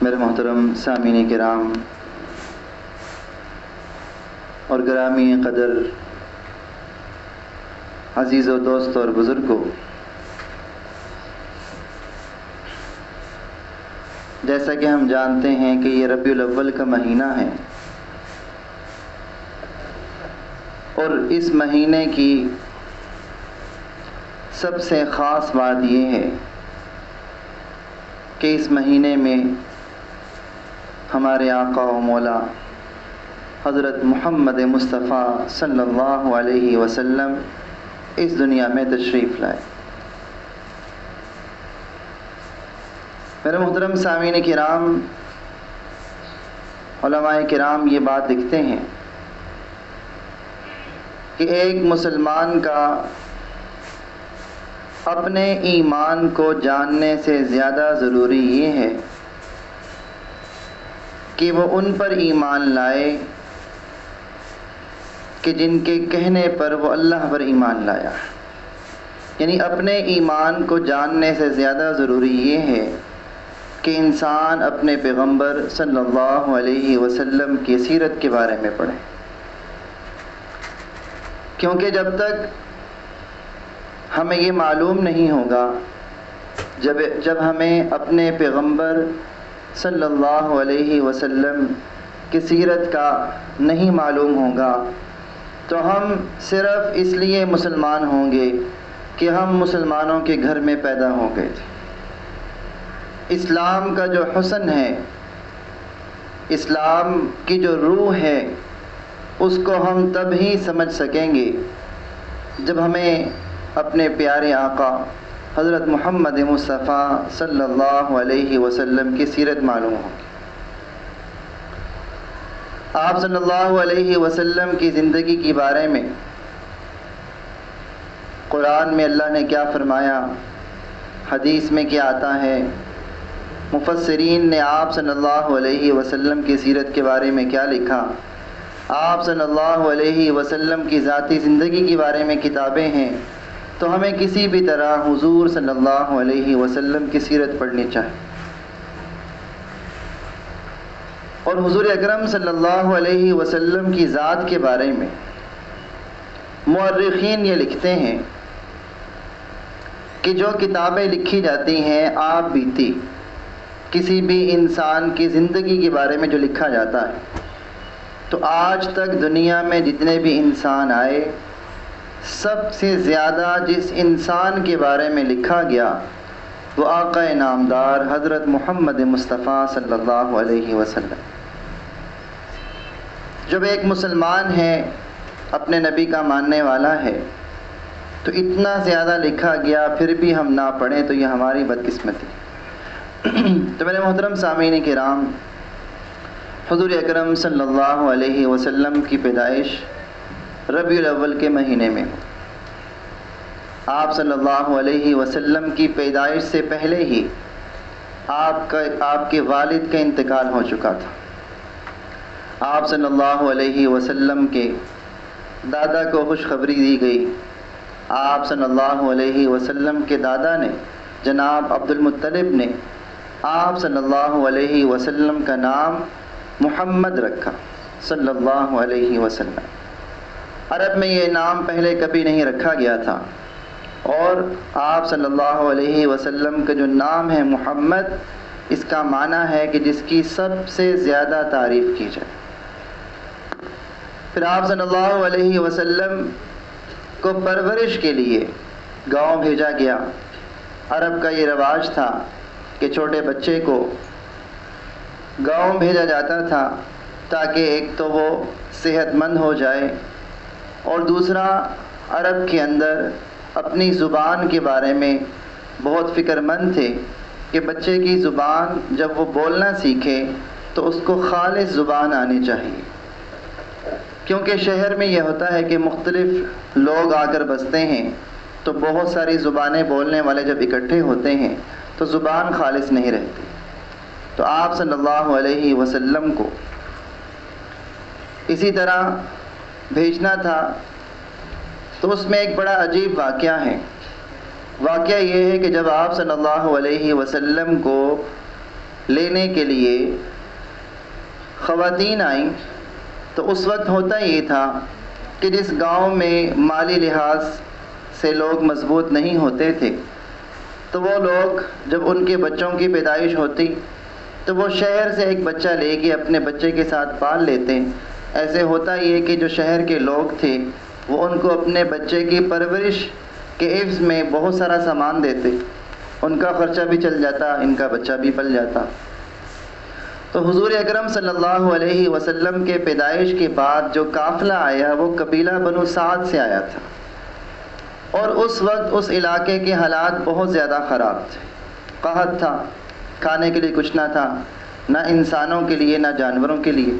میرے محترم سامعین کرام اور گرامی قدر عزیز و دوست اور بزرگوں، جیسا کہ ہم جانتے ہیں کہ یہ ربیع الاول کا مہینہ ہے اور اس مہینے کی سب سے خاص بات یہ ہے کہ اس مہینے میں ہمارے آقا و مولا حضرت محمد مصطفیٰ صلی اللہ علیہ وسلم اس دنیا میں تشریف لائے۔ میرے محترم سامعین کرام، علماء کرام یہ بات لکھتے ہیں کہ ایک مسلمان کا اپنے ایمان کو جاننے سے زیادہ ضروری یہ ہے کہ وہ ان پر ایمان لائے کہ جن کے کہنے پر وہ اللہ پر ایمان لایا۔ یعنی اپنے ایمان کو جاننے سے زیادہ ضروری یہ ہے کہ انسان اپنے پیغمبر صلی اللہ علیہ وسلم کی سیرت کے بارے میں پڑھے، کیونکہ جب تک ہمیں یہ معلوم نہیں ہوگا، جب ہمیں اپنے پیغمبر صلی اللہ علیہ وسلم کی سیرت کا نہیں معلوم ہوگا تو ہم صرف اس لیے مسلمان ہوں گے کہ ہم مسلمانوں کے گھر میں پیدا ہو گئے تھے۔ اسلام کا جو حسن ہے، اسلام کی جو روح ہے، اس کو ہم تب ہی سمجھ سکیں گے جب ہمیں اپنے پیارے آقا حضرت محمد مصطفیٰ صلی اللہ علیہ وسلم کی سیرت معلوم ہوگی۔ آپ صلی اللہ علیہ وسلم کی زندگی کے بارے میں قرآن میں اللہ نے کیا فرمایا، حدیث میں کیا آتا ہے، مفسرین نے آپ صلی اللہ علیہ وسلم کی سیرت کے بارے میں کیا لکھا، آپ صلی اللہ علیہ وسلم کی ذاتی زندگی کے بارے میں کتابیں ہیں، تو ہمیں کسی بھی طرح حضور صلی اللہ علیہ وسلم کی سیرت پڑھنی چاہیے۔ اور حضور اکرم صلی اللہ علیہ وسلم کی ذات کے بارے میں مورخین یہ لکھتے ہیں کہ جو کتابیں لکھی جاتی ہیں آپ بیتی کسی بھی انسان کی زندگی کے بارے میں جو لکھا جاتا ہے، تو آج تک دنیا میں جتنے بھی انسان آئے، سب سے زیادہ جس انسان کے بارے میں لکھا گیا وہ آقا نامدار حضرت محمد مصطفیٰ صلی اللہ علیہ وسلم۔ جب ایک مسلمان ہے، اپنے نبی کا ماننے والا ہے، تو اتنا زیادہ لکھا گیا پھر بھی ہم نہ پڑھیں تو یہ ہماری بدقسمتی۔ تو میرے محترم سامعین کرام، حضور اکرم صلی اللہ علیہ وسلم کی پیدائش ربیع الاول کے مہینے میں ہو۔ آپ صلی اللہ علیہ وسلم کی پیدائش سے پہلے ہی آپ کے والد کا انتقال ہو چکا تھا۔ آپ صلی اللہ علیہ وسلم کے دادا کو خوشخبری دی گئی۔ آپ صلی اللہ علیہ وسلم کے دادا نے، جناب عبد المطلب نے، آپ صلی اللہ علیہ وسلم کا نام محمد رکھا صلی اللہ علیہ وسلم۔ عرب میں یہ نام پہلے کبھی نہیں رکھا گیا تھا، اور آپ صلی اللہ علیہ وسلم کا جو نام ہے محمد، اس کا معنی ہے کہ جس کی سب سے زیادہ تعریف کی جائے۔ پھر آپ صلی اللہ علیہ وسلم کو پرورش کے لیے گاؤں بھیجا گیا۔ عرب کا یہ رواج تھا کہ چھوٹے بچے کو گاؤں بھیجا جاتا تھا تاکہ ایک تو وہ صحت مند ہو جائے، اور دوسرا عرب کے اندر اپنی زبان کے بارے میں بہت فکر مند تھے کہ بچے کی زبان جب وہ بولنا سیکھے تو اس کو خالص زبان آنی چاہیے، کیونکہ شہر میں یہ ہوتا ہے کہ مختلف لوگ آ کر بستے ہیں، تو بہت ساری زبانیں بولنے والے جب اکٹھے ہوتے ہیں تو زبان خالص نہیں رہتی۔ تو آپ صلی اللہ علیہ وسلم کو اسی طرح بھیجنا تھا۔ تو اس میں ایک بڑا عجیب واقعہ ہے۔ واقعہ یہ ہے کہ جب آپ صلی اللہ علیہ وسلم کو لینے کے لیے خواتین آئیں تو اس وقت ہوتا یہ تھا کہ جس گاؤں میں مالی لحاظ سے لوگ مضبوط نہیں ہوتے تھے تو وہ لوگ جب ان کے بچوں کی پیدائش ہوتی تو وہ شہر سے ایک بچہ لے کے اپنے بچے کے ساتھ پال لیتے. ایسے ہوتا یہ کہ جو شہر کے لوگ تھے وہ ان کو اپنے بچے کی پرورش کے عوض میں بہت سارا سامان دیتے. ان کا خرچہ بھی چل جاتا, ان کا بچہ بھی پل جاتا. تو حضور اکرم صلی اللہ علیہ وسلم کے پیدائش کے بعد جو قافلہ آیا وہ قبیلہ بنو سعد سے آیا تھا, اور اس وقت اس علاقے کے حالات بہت زیادہ خراب تھے. قحط تھا, کھانے کے لیے کچھ نہ تھا, نہ انسانوں کے لیے نہ جانوروں کے لیے.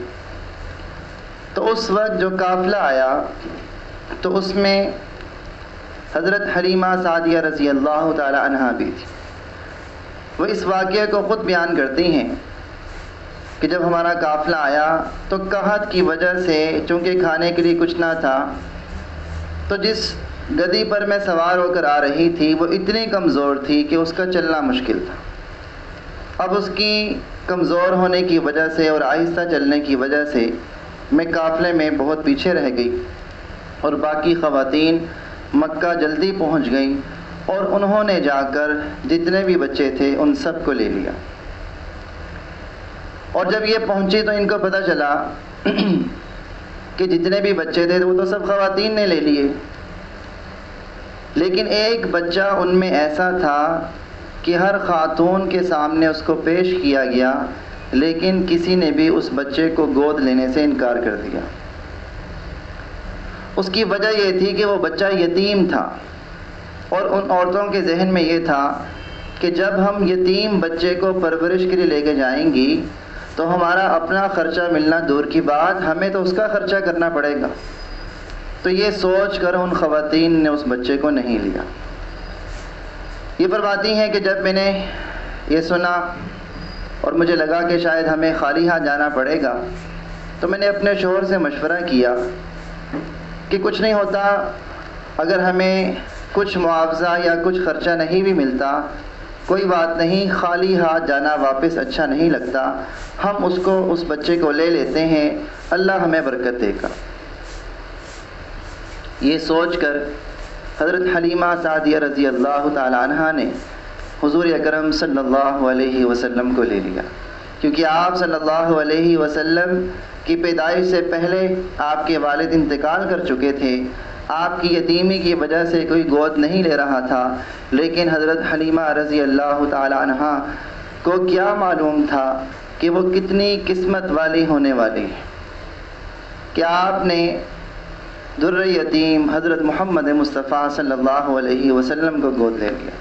تو اس وقت جو قافلہ آیا تو اس میں حضرت حلیمہ سعدیہ رضی اللہ تعالی عنہا بھی تھی. وہ اس واقعے کو خود بیان کرتی ہیں کہ جب ہمارا قافلہ آیا تو قحط کی وجہ سے چونکہ کھانے کے لیے کچھ نہ تھا تو جس گدی پر میں سوار ہو کر آ رہی تھی وہ اتنی کمزور تھی کہ اس کا چلنا مشکل تھا. اب اس کی کمزور ہونے کی وجہ سے اور آہستہ چلنے کی وجہ سے میں قافلے میں بہت پیچھے رہ گئی, اور باقی خواتین مکہ جلدی پہنچ گئیں اور انہوں نے جا کر جتنے بھی بچے تھے ان سب کو لے لیا. اور جب یہ پہنچی تو ان کو پتہ چلا کہ جتنے بھی بچے تھے وہ تو سب خواتین نے لے لیے, لیکن ایک بچہ ان میں ایسا تھا کہ ہر خاتون کے سامنے اس کو پیش کیا گیا, لیکن کسی نے بھی اس بچے کو گود لینے سے انکار کر دیا. اس کی وجہ یہ تھی کہ وہ بچہ یتیم تھا, اور ان عورتوں کے ذہن میں یہ تھا کہ جب ہم یتیم بچے کو پرورش کے لیے لے کے جائیں گی تو ہمارا اپنا خرچہ ملنا دور کی بات, ہمیں تو اس کا خرچہ کرنا پڑے گا. تو یہ سوچ کر ان خواتین نے اس بچے کو نہیں لیا. یہ فرماتی ہیں کہ جب میں نے یہ سنا اور مجھے لگا کہ شاید ہمیں خالی ہاتھ جانا پڑے گا تو میں نے اپنے شوہر سے مشورہ کیا کہ کچھ نہیں ہوتا, اگر ہمیں کچھ معاوضہ یا کچھ خرچہ نہیں بھی ملتا کوئی بات نہیں, خالی ہاتھ جانا واپس اچھا نہیں لگتا, ہم اس بچے کو لے لیتے ہیں, اللہ ہمیں برکت دے گا. یہ سوچ کر حضرت حلیمہ سعدیہ رضی اللہ تعالی عنہا نے حضور اکرم صلی اللہ علیہ وسلم کو لے لیا, کیونکہ آپ صلی اللہ علیہ وسلم کی پیدائش سے پہلے آپ کے والد انتقال کر چکے تھے. آپ کی یتیمی کی وجہ سے کوئی گود نہیں لے رہا تھا, لیکن حضرت حلیمہ رضی اللہ تعالی عنہا کو کیا معلوم تھا کہ وہ کتنی قسمت والی ہونے والی ہے کہ آپ نے در یتیم حضرت محمد مصطفیٰ صلی اللہ علیہ وسلم کو گود لے لیا.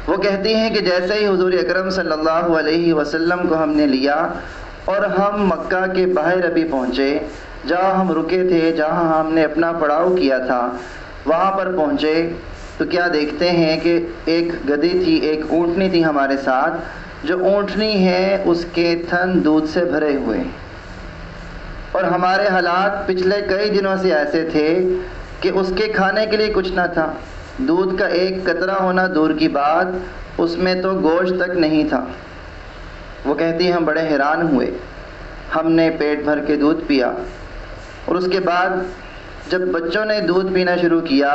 وہ کہتی ہیں کہ جیسے ہی حضور اکرم صلی اللہ علیہ وسلم کو ہم نے لیا اور ہم مکہ کے باہر ابھی پہنچے, جہاں ہم رکے تھے, جہاں ہم نے اپنا پڑاؤ کیا تھا, وہاں پر پہنچے تو کیا دیکھتے ہیں کہ ایک گدی تھی, ایک اونٹنی تھی ہمارے ساتھ. جو اونٹنی ہے اس کے تھن دودھ سے بھرے ہوئے, اور ہمارے حالات پچھلے کئی دنوں سے ایسے تھے کہ اس کے کھانے کے لیے کچھ نہ تھا, دودھ کا ایک قطرہ ہونا دور کی بات, اس میں تو گوشت تک نہیں تھا. وہ کہتی ہیں ہم بڑے حیران ہوئے, ہم نے پیٹ بھر کے دودھ پیا, اور اس کے بعد جب بچوں نے دودھ پینا شروع کیا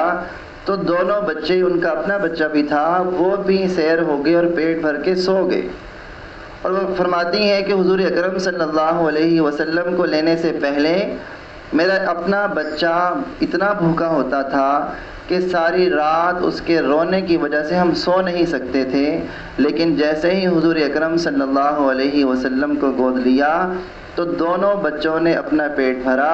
تو دونوں بچے, ان کا اپنا بچہ بھی تھا, وہ بھی سیر ہو گئے اور پیٹ بھر کے سو گئے. اور وہ فرماتی ہیں کہ حضور اکرم صلی اللہ علیہ وسلم کو لینے سے پہلے میرا اپنا بچہ اتنا بھوکا ہوتا تھا کہ ساری رات اس کے رونے کی وجہ سے ہم سو نہیں سکتے تھے, لیکن جیسے ہی حضور اکرم صلی اللہ علیہ وسلم کو گود لیا تو دونوں بچوں نے اپنا پیٹ بھرا,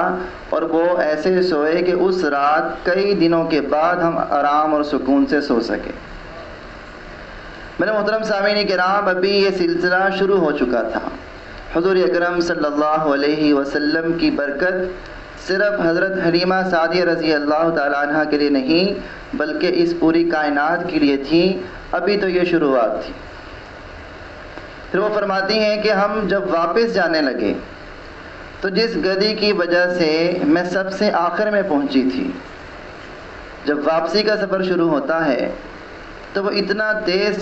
اور وہ ایسے سوئے کہ اس رات کئی دنوں کے بعد ہم آرام اور سکون سے سو سکے. میرے محترم سامعین کرام, ابھی یہ سلسلہ شروع ہو چکا تھا. حضور اکرم صلی اللہ علیہ وسلم کی برکت صرف حضرت حلیمہ سعدیہ رضی اللہ تعالیٰ عنہ کے لیے نہیں بلکہ اس پوری کائنات کے لیے تھی. ابھی تو یہ شروعات تھی. پھر وہ فرماتی ہیں کہ ہم جب واپس جانے لگے تو جس گدی کی وجہ سے میں سب سے آخر میں پہنچی تھی, جب واپسی کا سفر شروع ہوتا ہے تو وہ اتنا تیز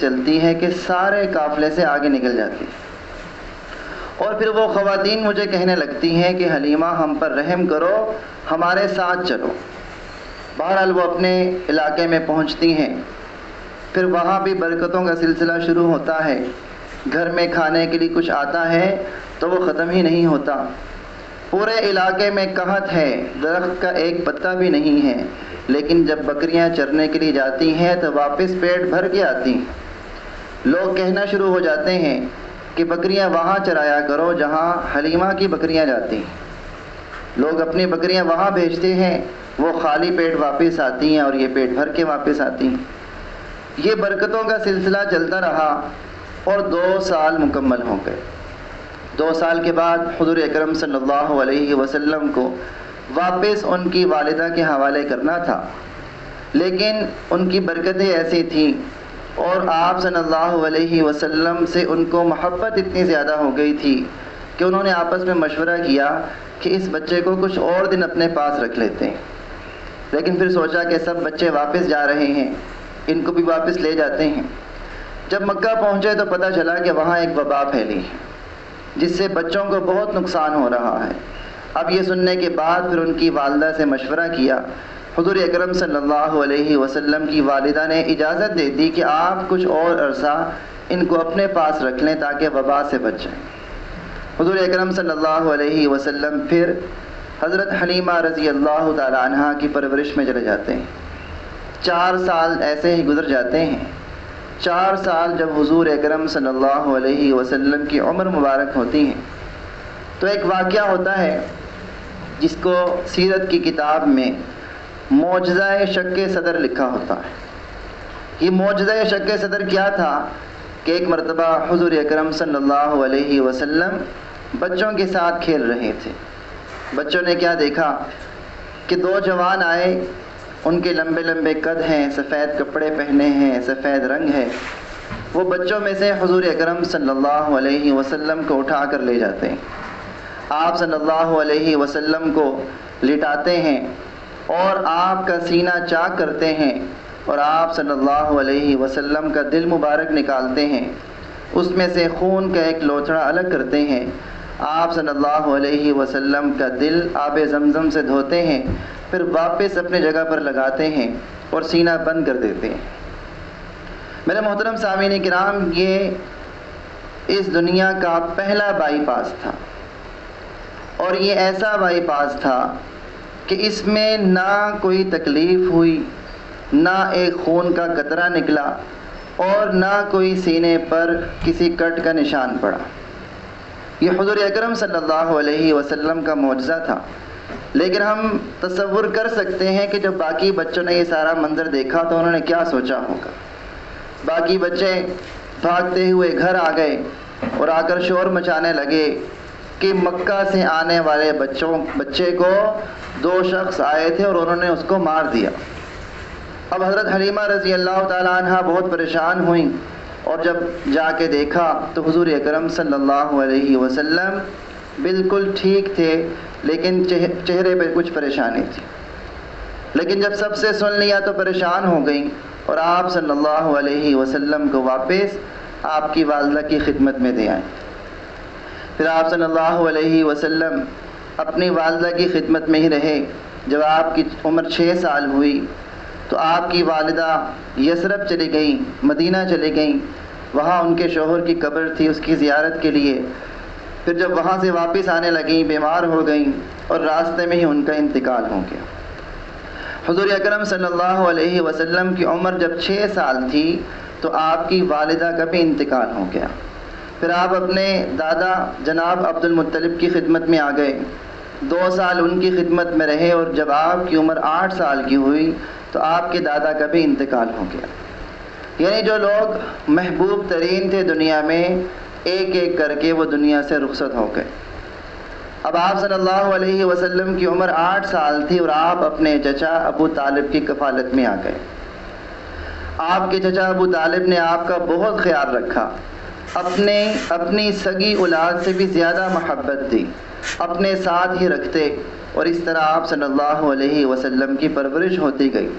چلتی ہے کہ سارے قافلے سے آگے نکل جاتی ہے۔ اور پھر وہ خواتین مجھے کہنے لگتی ہیں کہ حلیمہ ہم پر رحم کرو، ہمارے ساتھ چلو۔ بہرحال وہ اپنے علاقے میں پہنچتی ہیں، پھر وہاں بھی برکتوں کا سلسلہ شروع ہوتا ہے۔ گھر میں کھانے کے لیے کچھ آتا ہے تو وہ ختم ہی نہیں ہوتا۔ پورے علاقے میں قحط ہے، درخت کا ایک پتا بھی نہیں ہے، لیکن جب بکریاں چرنے کے لیے جاتی ہیں تو واپس پیٹ بھر کے آتی ہیں۔ لوگ کہنا شروع ہو جاتے ہیں کہ بکریاں وہاں چرایا کرو جہاں حلیمہ کی بکریاں جاتی ہیں۔ لوگ اپنی بکریاں وہاں بھیجتے ہیں، وہ خالی پیٹ واپس آتی ہیں اور یہ پیٹ بھر کے واپس آتی ہیں۔ یہ برکتوں کا سلسلہ چلتا رہا اور 2 سال مکمل ہو گئے۔ 2 سال کے بعد حضور اکرم صلی اللہ علیہ وسلم کو واپس ان کی والدہ کے حوالے کرنا تھا، لیکن ان کی برکتیں ایسی تھیں اور آپ صلی اللہ علیہ وسلم سے ان کو محبت اتنی زیادہ ہو گئی تھی کہ انہوں نے آپس میں مشورہ کیا کہ اس بچے کو کچھ اور دن اپنے پاس رکھ لیتے ہیں۔ لیکن پھر سوچا کہ سب بچے واپس جا رہے ہیں، ان کو بھی واپس لے جاتے ہیں۔ جب مکہ پہنچے تو پتہ چلا کہ وہاں ایک وبا پھیلی ہے جس سے بچوں کو بہت نقصان ہو رہا ہے۔ اب یہ سننے کے بعد پھر ان کی والدہ سے مشورہ کیا۔ حضور اکرم صلی اللہ علیہ وسلم کی والدہ نے اجازت دے دی کہ آپ کچھ اور عرصہ ان کو اپنے پاس رکھ لیں تاکہ وبا سے بچ جائیں۔ حضور اکرم صلی اللہ علیہ وسلم پھر حضرت حلیمہ رضی اللہ تعالی عنہا کی پرورش میں چلے جاتے ہیں۔ 4 سال ایسے ہی گزر جاتے ہیں۔ 4 سال جب حضور اکرم صلی اللہ علیہ وسلم کی عمر مبارک ہوتی ہے تو ایک واقعہ ہوتا ہے جس کو سیرت کی کتاب میں معجزہ شق صدر لکھا ہوتا ہے۔ یہ معجزہ شق صدر کیا تھا کہ ایک مرتبہ حضور اکرم صلی اللہ علیہ وسلم بچوں کے ساتھ کھیل رہے تھے۔ بچوں نے کیا دیکھا کہ 2 جوان آئے، ان کے لمبے لمبے قد ہیں، سفید کپڑے پہنے ہیں، سفید رنگ ہے۔ وہ بچوں میں سے حضور اکرم صلی اللہ علیہ وسلم کو اٹھا کر لے جاتے ہیں۔ آپ صلی اللہ علیہ وسلم کو لٹاتے ہیں اور آپ کا سینہ چاک کرتے ہیں اور آپ صلی اللہ علیہ وسلم کا دل مبارک نکالتے ہیں، اس میں سے خون کا ایک لوتھڑا الگ کرتے ہیں۔ آپ صلی اللہ علیہ وسلم کا دل آب زمزم سے دھوتے ہیں، پھر واپس اپنے جگہ پر لگاتے ہیں اور سینہ بند کر دیتے ہیں۔ میرے محترم سامعین کرام، یہ اس دنیا کا پہلا بائی پاس تھا، اور یہ ایسا بائی پاس تھا کہ اس میں نہ کوئی تکلیف ہوئی، نہ ایک خون کا قطرہ نکلا اور نہ کوئی سینے پر کسی کٹ کا نشان پڑا۔ یہ حضور اکرم صلی اللہ علیہ وسلم کا معجزہ تھا۔ لیکن ہم تصور کر سکتے ہیں کہ جب باقی بچوں نے یہ سارا منظر دیکھا تو انہوں نے کیا سوچا ہوگا۔ باقی بچے بھاگتے ہوئے گھر آ گئے اور آ کر شور مچانے لگے کہ مکہ سے آنے والے بچے کو 2 شخص آئے تھے اور انہوں نے اس کو مار دیا۔ اب حضرت حلیمہ رضی اللہ تعالی عنہ بہت پریشان ہوئیں، اور جب جا کے دیکھا تو حضور اکرم صلی اللہ علیہ وسلم بالکل ٹھیک تھے، لیکن چہرے پہ کچھ پریشانی تھی۔ لیکن جب سب سے سن لیا تو پریشان ہو گئیں اور آپ صلی اللہ علیہ وسلم کو واپس آپ کی والدہ کی خدمت میں دے آئیں۔ پھر آپ صلی اللہ علیہ وسلم اپنی والدہ کی خدمت میں ہی رہے۔ جب آپ کی عمر 6 سال ہوئی تو آپ کی والدہ یثرب چلی گئیں، مدینہ چلی گئیں۔ وہاں ان کے شوہر کی قبر تھی، اس کی زیارت کے لیے۔ پھر جب وہاں سے واپس آنے لگیں، بیمار ہو گئیں اور راستے میں ہی ان کا انتقال ہو گیا۔ حضور اکرم صلی اللہ علیہ وسلم کی عمر جب 6 سال تھی تو آپ کی والدہ کا بھی انتقال ہو گیا۔ پھر آپ اپنے دادا جناب عبد المطلب کی خدمت میں آ گئے۔ 2 سال ان کی خدمت میں رہے، اور جب آپ کی عمر 8 سال کی ہوئی تو آپ کے دادا کا بھی انتقال ہو گیا۔ یعنی جو لوگ محبوب ترین تھے دنیا میں، ایک ایک کر کے وہ دنیا سے رخصت ہو گئے۔ اب آپ صلی اللہ علیہ وسلم کی عمر 8 سال تھی اور آپ اپنے چچا ابو طالب کی کفالت میں آ گئے۔ آپ کے چچا ابو طالب نے آپ کا بہت خیال رکھا، اپنی سگی اولاد سے بھی زیادہ محبت دی، اپنے ساتھ ہی رکھتے، اور اس طرح آپ صلی اللہ علیہ وسلم کی پرورش ہوتی گئی۔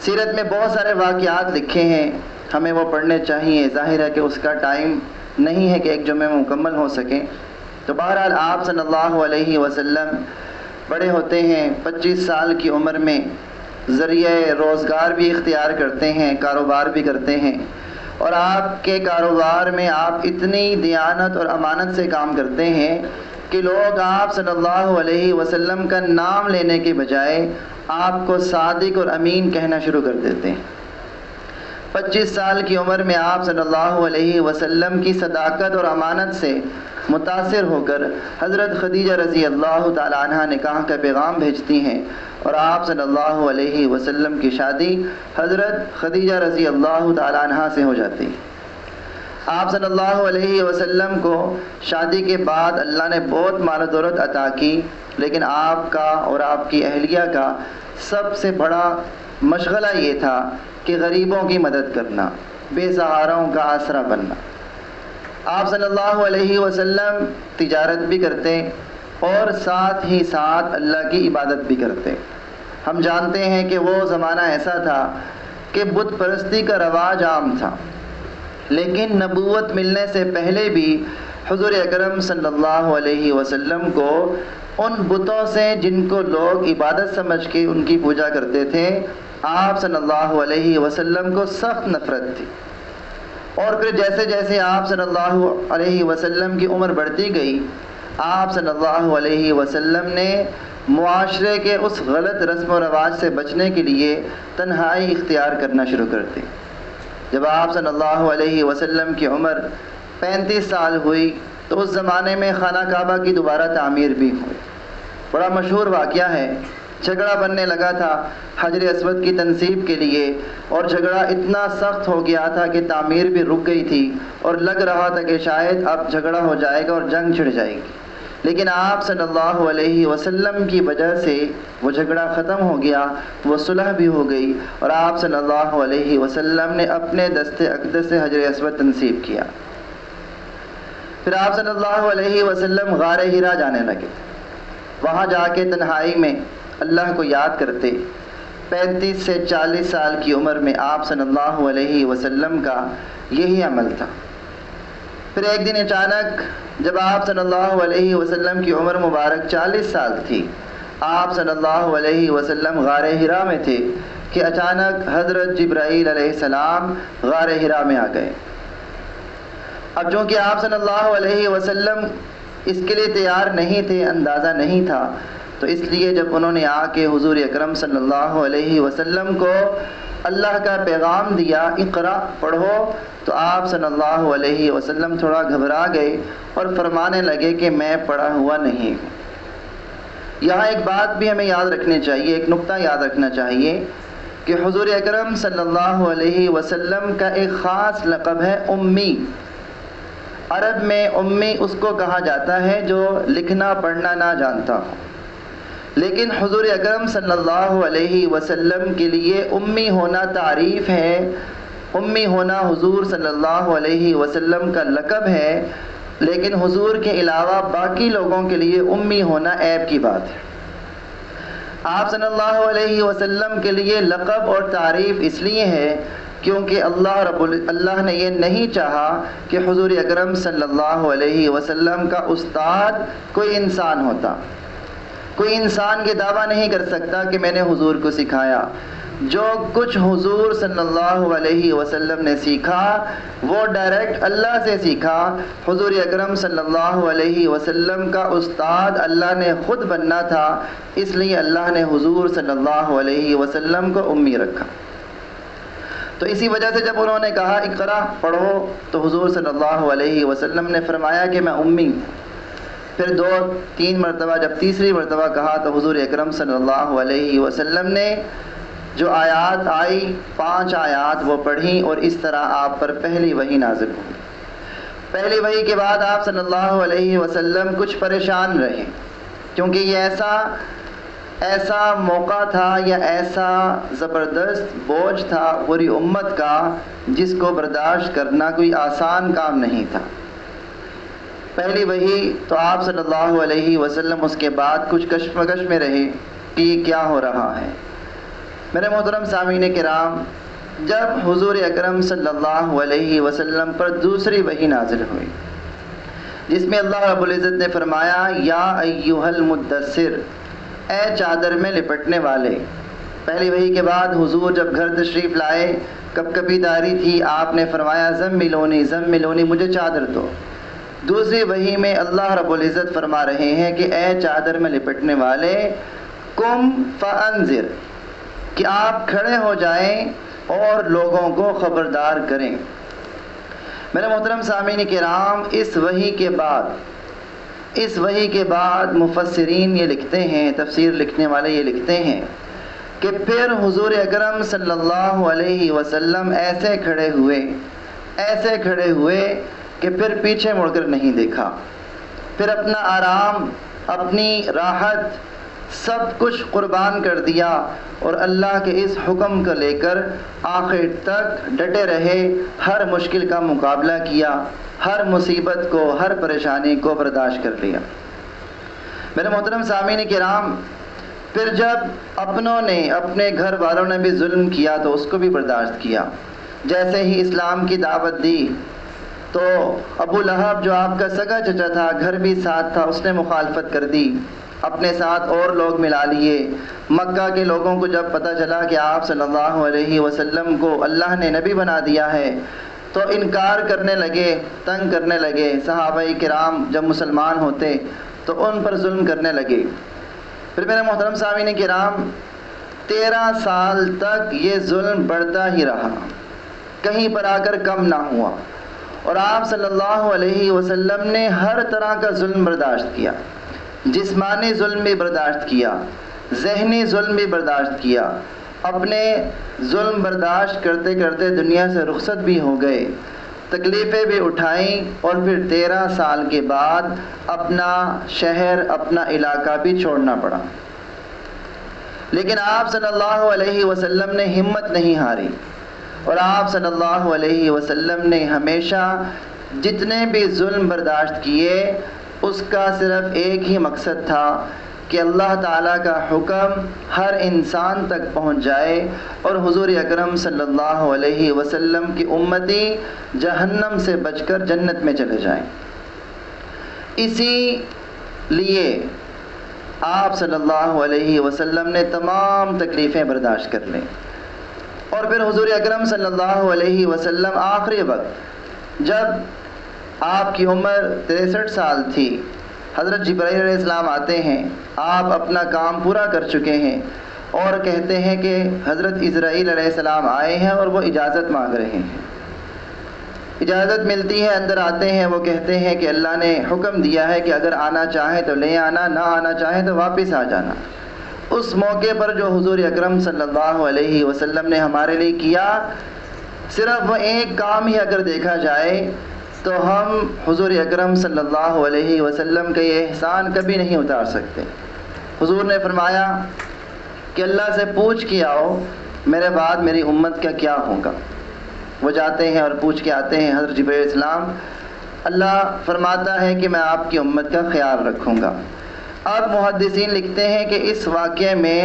سیرت میں بہت سارے واقعات لکھے ہیں، ہمیں وہ پڑھنے چاہیے. ظاہر ہے کہ اس کا ٹائم نہیں ہے کہ ایک جمعے میں مکمل ہو سکے. تو بہرحال آپ صلی اللہ علیہ وسلم بڑے ہوتے ہیں، 25 سال کی عمر میں ذریعہ روزگار بھی اختیار کرتے ہیں، کاروبار بھی کرتے ہیں، اور آپ کے کاروبار میں آپ اتنی دیانت اور امانت سے کام کرتے ہیں کہ لوگ آپ صلی اللہ علیہ وسلم کا نام لینے کے بجائے آپ کو صادق اور امین کہنا شروع کر دیتے ہیں. 25 سال کی عمر میں آپ صلی اللہ علیہ وسلم کی صداقت اور امانت سے متاثر ہو کر حضرت خدیجہ رضی اللہ تعالی عنہ نکاح کا پیغام بھیجتی ہیں، اور آپ صلی اللہ علیہ وسلم کی شادی حضرت خدیجہ رضی اللہ تعالی عنہ سے ہو جاتی ہے. آپ صلی اللہ علیہ وسلم کو شادی کے بعد اللہ نے بہت مال و دولت عطا کی، لیکن آپ کا اور آپ کی اہلیہ کا سب سے بڑا مشغلہ یہ تھا کہ غریبوں کی مدد کرنا، بے سہاراؤں کا آسرا بننا. آپ صلی اللہ علیہ وسلم تجارت بھی کرتے اور ساتھ ہی ساتھ اللہ کی عبادت بھی کرتے. ہم جانتے ہیں کہ وہ زمانہ ایسا تھا کہ بت پرستی کا رواج عام تھا، لیکن نبوت ملنے سے پہلے بھی حضور اکرم صلی اللہ علیہ وسلم کو ان بتوں سے جن کو لوگ عبادت سمجھ کے ان کی پوجا کرتے تھے، آپ صلی اللہ علیہ وسلم کو سخت نفرت تھی. اور پھر جیسے جیسے آپ صلی اللہ علیہ وسلم کی عمر بڑھتی گئی، آپ صلی اللہ علیہ وسلم نے معاشرے کے اس غلط رسم و رواج سے بچنے کے لیے تنہائی اختیار کرنا شروع کر دی. جب آپ صلی اللہ علیہ وسلم کی عمر 35 سال ہوئی تو اس زمانے میں خانہ کعبہ کی دوبارہ تعمیر بھی ہوئی. بڑا مشہور واقعہ ہے، جھگڑا بننے لگا تھا حجر اسود کی تنصیب کے لیے، اور جھگڑا اتنا سخت ہو گیا تھا کہ تعمیر بھی رک گئی تھی، اور لگ رہا تھا کہ شاید اب جھگڑا ہو جائے گا اور جنگ چھڑ جائے گی. لیکن آپ صلی اللہ علیہ وسلم کی وجہ سے وہ جھگڑا ختم ہو گیا، وہ صلح بھی ہو گئی، اور آپ صلی اللہ علیہ وسلم نے اپنے دست اقدس سے حجر اسود تنصیب کیا. پھر آپ صلی اللہ علیہ وسلم غار حرا جانے لگے. وہاں جا کے تنہائی میں اللہ کو یاد کرتے. 35 سے 40 سال کی عمر میں آپ صلی اللہ علیہ وسلم کا یہی عمل تھا. پھر ایک دن اچانک جب آپ صلی اللہ علیہ وسلم کی عمر مبارک 40 سال تھی، آپ صلی اللہ علیہ وسلم غار حرا میں تھے کہ اچانک حضرت جبرائیل علیہ السلام غار حرا میں آ گئے. اب چونکہ آپ صلی اللہ علیہ وسلم اس کے لیے تیار نہیں تھے، اندازہ نہیں تھا، تو اس لیے جب انہوں نے آ کے حضور اکرم صلی اللہ علیہ وسلم کو اللہ کا پیغام دیا، اقرا پڑھو، تو آپ صلی اللہ علیہ وسلم تھوڑا گھبرا گئے اور فرمانے لگے کہ میں پڑھا ہوا نہیں ہوں. یہاں ایک بات بھی ہمیں یاد رکھنی چاہیے، ایک نقطہ یاد رکھنا چاہیے کہ حضور اکرم صلی اللہ علیہ وسلم کا ایک خاص لقب ہے امی. عرب میں امی اس کو کہا جاتا ہے جو لکھنا پڑھنا نہ جانتا ہو، لیکن حضور اکرم صلی اللہ علیہ وسلم کے لیے امی ہونا تعریف ہے، امی ہونا حضور صلی اللہ علیہ وسلم کا لقب ہے، لیکن حضور کے علاوہ باقی لوگوں کے لیے امی ہونا عیب کی بات ہے. آپ صلی اللہ علیہ وسلم کے لیے لقب اور تعریف اس لیے ہے کیونکہ اللہ نے یہ نہیں چاہا کہ حضور اکرم صلی اللہ علیہ وسلم کا استاد کوئی انسان ہوتا. کوئی انسان یہ دعویٰ نہیں کر سکتا کہ میں نے حضور کو سکھایا. جو کچھ حضور صلی اللہ علیہ وسلم نے سیکھا وہ ڈائریکٹ اللہ سے سیکھا. حضور اکرم صلی اللہ علیہ وسلم کا استاد اللہ نے خود بننا تھا، اس لیے اللہ نے حضور صلی اللہ علیہ وسلم کو امی رکھا. تو اسی وجہ سے جب انہوں نے کہا اقرا پڑھو تو حضور صلی اللہ علیہ وسلم نے فرمایا کہ میں امی ہوں. پھر 2-3 مرتبہ جب تیسری مرتبہ کہا تو حضور اکرم صلی اللہ علیہ وسلم نے جو آیات آئی 5 آیات وہ پڑھی، اور اس طرح آپ پر پہلی وحی نازل ہوئی. پہلی وحی کے بعد آپ صلی اللہ علیہ وسلم کچھ پریشان رہے، کیونکہ یہ ایسا موقع تھا یا ایسا زبردست بوجھ تھا پوری امت کا جس کو برداشت کرنا کوئی آسان کام نہیں تھا. پہلی وحی تو آپ صلی اللہ علیہ وسلم اس کے بعد کچھ کشمکش میں رہے کہ یہ کیا ہو رہا ہے. میرے محترم سامعین کرام، جب حضور اکرم صلی اللہ علیہ وسلم پر دوسری وحی نازل ہوئی جس میں اللہ رب العزت نے فرمایا یا ایھا المدثر، اے چادر میں لپٹنے والے، پہلی وحی کے بعد حضور جب گھر تشریف لائے کب کبھی داری تھی، آپ نے فرمایا زملونی زملونی، مجھے چادر دو۔ دوسری وحی میں اللہ رب العزت فرما رہے ہیں کہ اے چادر میں لپٹنے والے، قم فانذر، کہ آپ کھڑے ہو جائیں اور لوگوں کو خبردار کریں۔ میرے محترم سامعین کرام، اس وحی کے بعد مفسرین یہ لکھتے ہیں، تفسیر لکھنے والے یہ لکھتے ہیں کہ پھر حضور اکرم صلی اللہ علیہ وسلم ایسے کھڑے ہوئے کہ پھر پیچھے مڑ کر نہیں دیکھا، پھر اپنا آرام، اپنی راحت سب کچھ قربان کر دیا اور اللہ کے اس حکم کو لے کر آخر تک ڈٹے رہے، ہر مشکل کا مقابلہ کیا، ہر مصیبت کو، ہر پریشانی کو برداشت کر لیا۔ میرے محترم سامعین کرام، پھر جب اپنوں نے، اپنے گھر والوں نے بھی ظلم کیا تو اس کو بھی برداشت کیا۔ جیسے ہی اسلام کی دعوت دی تو ابو لہب جو آپ کا سگا چچا تھا، گھر بھی ساتھ تھا، اس نے مخالفت کر دی، اپنے ساتھ اور لوگ ملا لیے۔ مکہ کے لوگوں کو جب پتہ چلا کہ آپ صلی اللہ علیہ وسلم کو اللہ نے نبی بنا دیا ہے تو انکار کرنے لگے، تنگ کرنے لگے۔ صحابہ کرام جب مسلمان ہوتے تو ان پر ظلم کرنے لگے۔ پھر میرے محترم سامعین کرام، 13 سال تک یہ ظلم بڑھتا ہی رہا، کہیں پر آ کر کم نہ ہوا، اور آپ صلی اللہ علیہ وسلم نے ہر طرح کا ظلم برداشت کیا، جسمانی ظلم بھی برداشت کیا، ذہنی ظلم بھی برداشت کیا۔ اپنے ظلم برداشت کرتے کرتے دنیا سے رخصت بھی ہو گئے، تکلیفیں بھی اٹھائیں، اور پھر 13 سال کے بعد اپنا شہر، اپنا علاقہ بھی چھوڑنا پڑا۔ لیکن آپ صلی اللہ علیہ وسلم نے ہمت نہیں ہاری، اور آپ صلی اللہ علیہ وسلم نے ہمیشہ جتنے بھی ظلم برداشت کیے اس کا صرف ایک ہی مقصد تھا کہ اللہ تعالیٰ کا حکم ہر انسان تک پہنچ جائے اور حضور اکرم صلی اللہ علیہ وسلم کی امتی جہنم سے بچ کر جنت میں چلے جائیں۔ اسی لیے آپ صلی اللہ علیہ وسلم نے تمام تکلیفیں برداشت کر لیں، اور پھر حضور اکرم صلی اللہ علیہ وسلم آخری وقت جب آپ کی عمر 63 سال تھی، حضرت جبرائیل علیہ السلام آتے ہیں، آپ اپنا کام پورا کر چکے ہیں، اور کہتے ہیں کہ حضرت اسرائیل علیہ السلام آئے ہیں اور وہ اجازت مانگ رہے ہیں۔ اجازت ملتی ہے، اندر آتے ہیں، وہ کہتے ہیں کہ اللہ نے حکم دیا ہے کہ اگر آنا چاہیں تو لے آنا، نہ آنا چاہیں تو واپس آ جانا۔ اس موقع پر جو حضور اکرم صلی اللہ علیہ وسلم نے ہمارے لیے کیا، صرف وہ ایک کام ہی اگر دیکھا جائے تو ہم حضور اکرم صلی اللہ علیہ وسلم کا یہ احسان کبھی نہیں اتار سکتے۔ حضور نے فرمایا کہ اللہ سے پوچھ کے آؤ میرے بعد میری امت کا کیا ہوگا۔ وہ جاتے ہیں اور پوچھ کے آتے ہیں حضرت جبرائیل علیہ السلام، اللہ فرماتا ہے کہ میں آپ کی امت کا خیال رکھوں گا۔ اب محدثین لکھتے ہیں کہ اس واقعے میں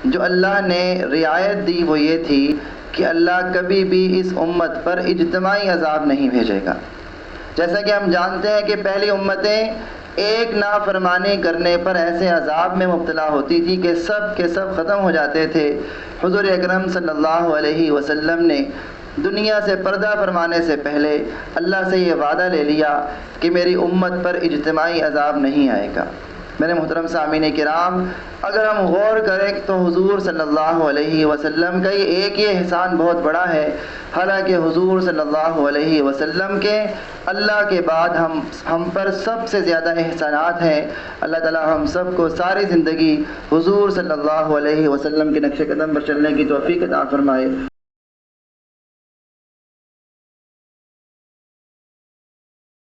جو اللہ نے رعایت دی وہ یہ تھی کہ اللہ کبھی بھی اس امت پر اجتماعی عذاب نہیں بھیجے گا۔ جیسا کہ ہم جانتے ہیں کہ پہلی امتیں ایک نافرمانی کرنے پر ایسے عذاب میں مبتلا ہوتی تھی کہ سب کے سب ختم ہو جاتے تھے۔ حضور اکرم صلی اللہ علیہ وسلم نے دنیا سے پردہ فرمانے سے پہلے اللہ سے یہ وعدہ لے لیا کہ میری امت پر اجتماعی عذاب نہیں آئے گا۔ میرے محترم سامعین کرام، اگر ہم غور کریں تو حضور صلی اللہ علیہ وسلم کا یہ ایک ہی احسان بہت بڑا ہے، حالانکہ حضور صلی اللہ علیہ وسلم کے اللہ کے بعد ہم پر سب سے زیادہ احسانات ہیں۔ اللہ تعالی ہم سب کو ساری زندگی حضور صلی اللہ علیہ وسلم کے نقش قدم پر چلنے کی توفیق عطا فرمائے۔